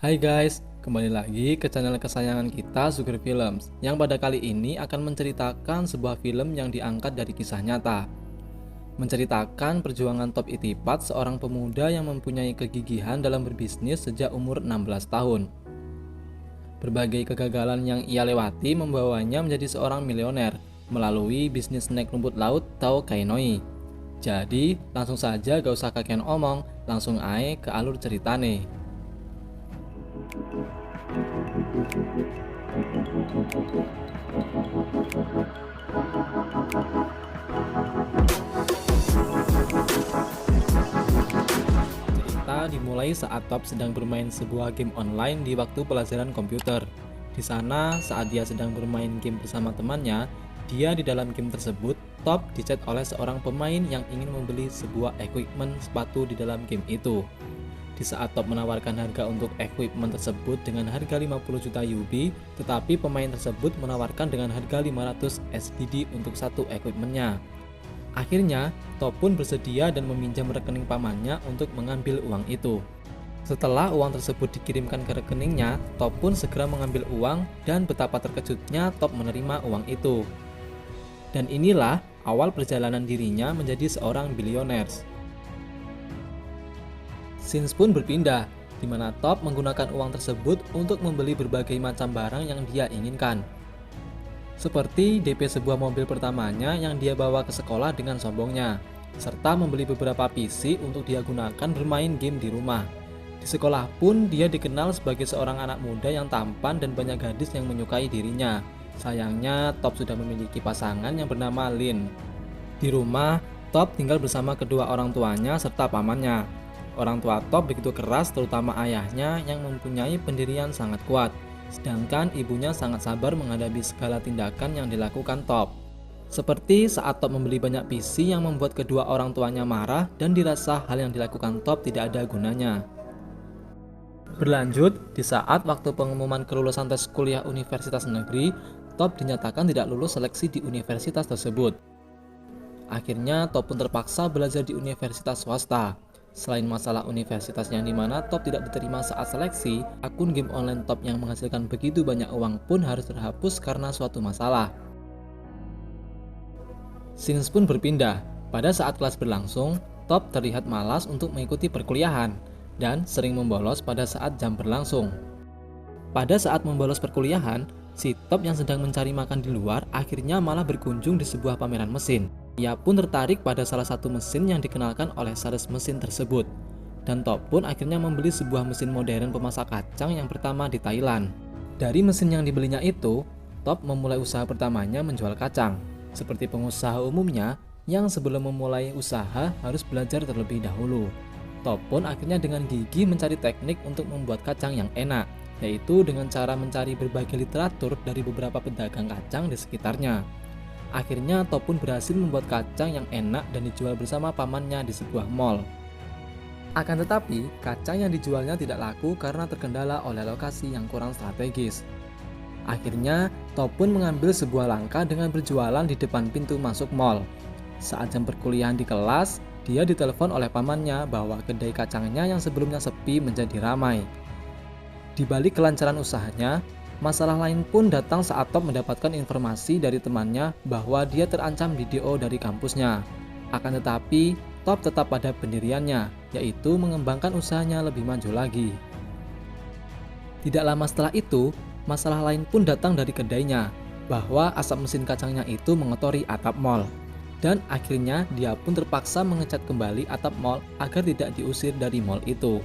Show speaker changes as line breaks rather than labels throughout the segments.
Hai guys, kembali lagi ke channel kesayangan kita Sugar Films yang pada kali ini akan menceritakan sebuah film yang diangkat dari kisah nyata. Menceritakan perjuangan Top Itipat, seorang pemuda yang mempunyai kegigihan dalam berbisnis sejak umur 16 tahun. Berbagai kegagalan yang ia lewati membawanya menjadi seorang milioner melalui bisnis snack rumput laut atau kainoi. Jadi, langsung saja gak usah kakean omong, langsung ae ke alur ceritane. Cerita dimulai saat Top sedang bermain sebuah game online di waktu pelajaran komputer. Di sana, saat dia sedang bermain game bersama temannya, dia di dalam game tersebut, Top dicat oleh seorang pemain yang ingin membeli sebuah equipment sepatu di dalam game itu. Di saat Top menawarkan harga untuk equipment tersebut dengan harga 50 juta UB, tetapi pemain tersebut menawarkan dengan harga 500 SGD untuk satu equipmentnya. Akhirnya, Top pun bersedia dan meminjam rekening pamannya untuk mengambil uang itu. Setelah uang tersebut dikirimkan ke rekeningnya, Top pun segera mengambil uang dan betapa terkejutnya Top menerima uang itu. Dan inilah awal perjalanan dirinya menjadi seorang bilioners. Scenes pun berpindah, di mana Top menggunakan uang tersebut untuk membeli berbagai macam barang yang dia inginkan. Seperti DP sebuah mobil pertamanya yang dia bawa ke sekolah dengan sombongnya, serta membeli beberapa PC untuk dia gunakan bermain game di rumah. Di sekolah pun dia dikenal sebagai seorang anak muda yang tampan dan banyak gadis yang menyukai dirinya. Sayangnya, Top sudah memiliki pasangan yang bernama Lin. Di rumah, Top tinggal bersama kedua orang tuanya serta pamannya. Orang tua Top begitu keras, terutama ayahnya yang mempunyai pendirian sangat kuat. Sedangkan ibunya sangat sabar menghadapi segala tindakan yang dilakukan Top. Seperti saat Top membeli banyak PC yang membuat kedua orang tuanya marah dan dirasa hal yang dilakukan Top tidak ada gunanya. Berlanjut, di saat waktu pengumuman kelulusan tes kuliah universitas negeri, Top dinyatakan tidak lulus seleksi di universitas tersebut. Akhirnya Top pun terpaksa belajar di universitas swasta. Selain masalah universitas yang dimana Top tidak diterima saat seleksi, akun game online Top yang menghasilkan begitu banyak uang pun harus terhapus karena suatu masalah. Scenes pun berpindah. Pada saat kelas berlangsung, Top terlihat malas untuk mengikuti perkuliahan dan sering membolos pada saat jam berlangsung. Pada saat membolos perkuliahan, si Top yang sedang mencari makan di luar akhirnya malah berkunjung di sebuah pameran mesin. Ia pun tertarik pada salah satu mesin yang dikenalkan oleh sales mesin tersebut. Dan Top pun akhirnya membeli sebuah mesin modern pemasak kacang yang pertama di Thailand. Dari mesin yang dibelinya itu, Top memulai usaha pertamanya menjual kacang. Seperti pengusaha umumnya, yang sebelum memulai usaha harus belajar terlebih dahulu. Top pun akhirnya dengan gigih mencari teknik untuk membuat kacang yang enak, yaitu dengan cara mencari berbagai literatur dari beberapa pedagang kacang di sekitarnya. Akhirnya Top pun berhasil membuat kacang yang enak dan dijual bersama pamannya di sebuah mall. Akan tetapi, kacang yang dijualnya tidak laku karena terkendala oleh lokasi yang kurang strategis. Akhirnya, Top pun mengambil sebuah langkah dengan berjualan di depan pintu masuk mall. Saat jam perkuliahan di kelas, dia ditelepon oleh pamannya bahwa kedai kacangnya yang sebelumnya sepi menjadi ramai. Di balik kelancaran usahanya, masalah lain pun datang saat Top mendapatkan informasi dari temannya bahwa dia terancam di DO dari kampusnya. Akan tetapi, Top tetap pada pendiriannya, yaitu mengembangkan usahanya lebih maju lagi. Tidak lama setelah itu, masalah lain pun datang dari kedainya, bahwa asap mesin kacangnya itu mengotori atap mall. Dan akhirnya dia pun terpaksa mengecat kembali atap mall agar tidak diusir dari mall itu.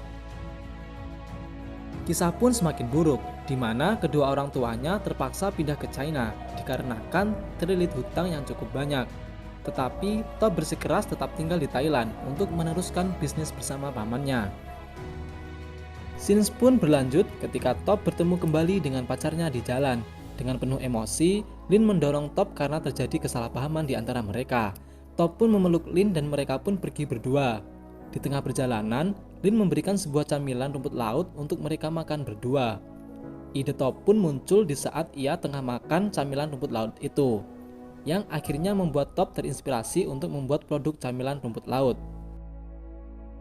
Kisah pun semakin buruk, di mana kedua orang tuanya terpaksa pindah ke China dikarenakan terlilit hutang yang cukup banyak. Tetapi Top bersikeras tetap tinggal di Thailand untuk meneruskan bisnis bersama pamannya. Scenes pun berlanjut ketika Top bertemu kembali dengan pacarnya di jalan. Dengan penuh emosi, Lin mendorong Top karena terjadi kesalahpahaman di antara mereka. Top pun memeluk Lin dan mereka pun pergi berdua. Di tengah perjalanan, Lin memberikan sebuah camilan rumput laut untuk mereka makan berdua. Ide Top pun muncul di saat ia tengah makan camilan rumput laut itu, yang akhirnya membuat Top terinspirasi untuk membuat produk camilan rumput laut.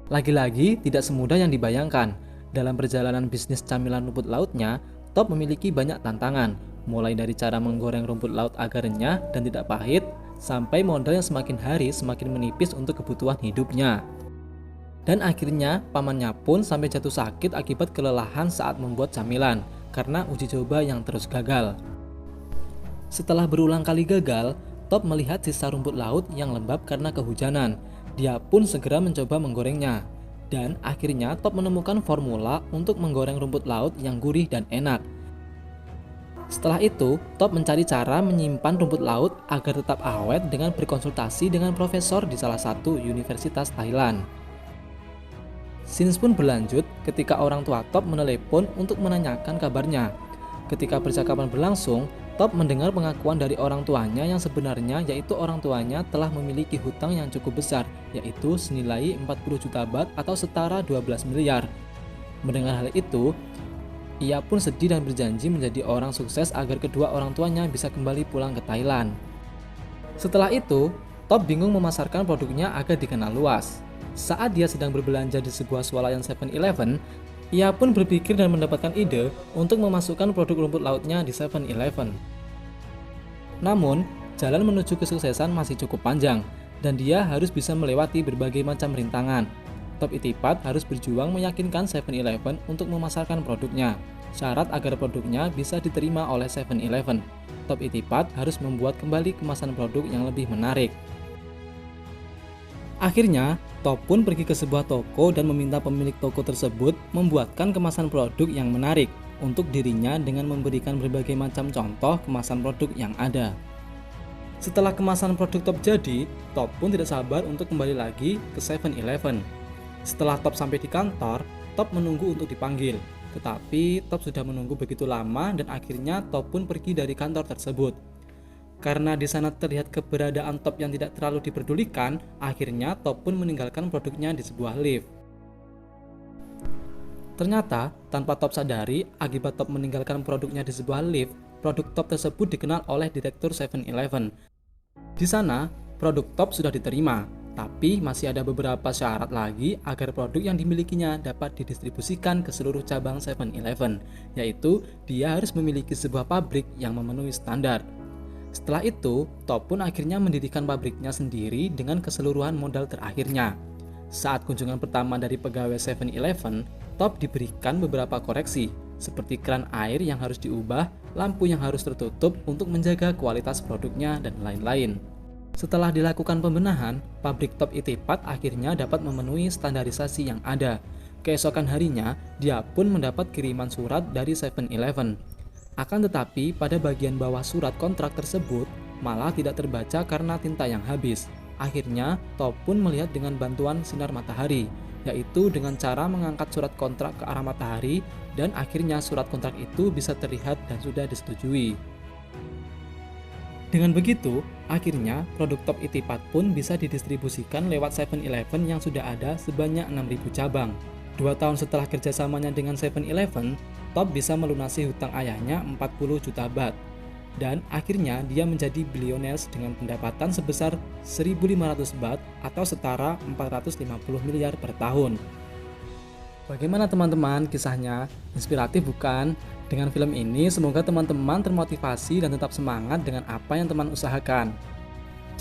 Lagi-lagi tidak semudah yang dibayangkan. Dalam perjalanan bisnis camilan rumput lautnya, Top memiliki banyak tantangan, mulai dari cara menggoreng rumput laut agar renyah dan tidak pahit, sampai modal yang semakin hari semakin menipis untuk kebutuhan hidupnya. Dan akhirnya, pamannya pun sampai jatuh sakit akibat kelelahan saat membuat camilan, karena uji coba yang terus gagal. Setelah berulang kali gagal, Top melihat sisa rumput laut yang lembab karena kehujanan. Dia pun segera mencoba menggorengnya. Dan akhirnya Top menemukan formula untuk menggoreng rumput laut yang gurih dan enak. Setelah itu, Top mencari cara menyimpan rumput laut agar tetap awet dengan berkonsultasi dengan profesor di salah satu universitas Thailand. Scenes pun berlanjut ketika orang tua Top menelepon untuk menanyakan kabarnya. Ketika percakapan berlangsung, Top mendengar pengakuan dari orang tuanya yang sebenarnya yaitu orang tuanya telah memiliki hutang yang cukup besar, yaitu senilai 40 juta baht atau setara 12 miliar. Mendengar hal itu, ia pun sedih dan berjanji menjadi orang sukses agar kedua orang tuanya bisa kembali pulang ke Thailand. Setelah itu, Top bingung memasarkan produknya agar dikenal luas. Saat dia sedang berbelanja di sebuah swalayan 7-Eleven, ia pun berpikir dan mendapatkan ide untuk memasukkan produk rumput lautnya di 7-Eleven. Namun, jalan menuju kesuksesan masih cukup panjang, dan dia harus bisa melewati berbagai macam rintangan. Top Itipat harus berjuang meyakinkan 7-Eleven untuk memasarkan produknya. Syarat agar produknya bisa diterima oleh 7-Eleven. Top Itipat harus membuat kembali kemasan produk yang lebih menarik. Akhirnya, Top pun pergi ke sebuah toko dan meminta pemilik toko tersebut membuatkan kemasan produk yang menarik untuk dirinya dengan memberikan berbagai macam contoh kemasan produk yang ada. Setelah kemasan produk Top jadi, Top pun tidak sabar untuk kembali lagi ke 7-Eleven. Setelah Top sampai di kantor, Top menunggu untuk dipanggil. Tetapi Top sudah menunggu begitu lama dan akhirnya Top pun pergi dari kantor tersebut. Karena di sana terlihat keberadaan Top yang tidak terlalu diperdulikan, akhirnya Top pun meninggalkan produknya di sebuah lift. Ternyata, tanpa Top sadari, akibat Top meninggalkan produknya di sebuah lift, produk Top tersebut dikenal oleh direktur 7-Eleven. Di sana, produk Top sudah diterima, tapi masih ada beberapa syarat lagi agar produk yang dimilikinya dapat didistribusikan ke seluruh cabang 7-Eleven, yaitu dia harus memiliki sebuah pabrik yang memenuhi standar. Setelah itu, Top pun akhirnya mendirikan pabriknya sendiri dengan keseluruhan modal terakhirnya. Saat kunjungan pertama dari pegawai 7-Eleven, Top diberikan beberapa koreksi, seperti keran air yang harus diubah, lampu yang harus tertutup untuk menjaga kualitas produknya, dan lain-lain. Setelah dilakukan pembenahan, pabrik Top Itipat akhirnya dapat memenuhi standarisasi yang ada. Keesokan harinya, dia pun mendapat kiriman surat dari 7-Eleven. Akan tetapi, pada bagian bawah surat kontrak tersebut malah tidak terbaca karena tinta yang habis. Akhirnya, Top pun melihat dengan bantuan sinar matahari, yaitu dengan cara mengangkat surat kontrak ke arah matahari, dan akhirnya surat kontrak itu bisa terlihat dan sudah disetujui. Dengan begitu, akhirnya produk Top Itipat pun bisa didistribusikan lewat 7-Eleven yang sudah ada sebanyak 6.000 cabang. 2 tahun setelah kerjasamanya dengan 7-Eleven, Top bisa melunasi hutang ayahnya 40 juta baht. Dan akhirnya dia menjadi bilioner dengan pendapatan sebesar 1.500 baht atau setara 450 miliar per tahun. Bagaimana teman-teman kisahnya? Inspiratif bukan? Dengan film ini semoga teman-teman termotivasi dan tetap semangat dengan apa yang teman usahakan.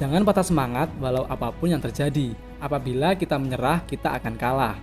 Jangan patah semangat walau apapun yang terjadi. Apabila kita menyerah, kita akan kalah.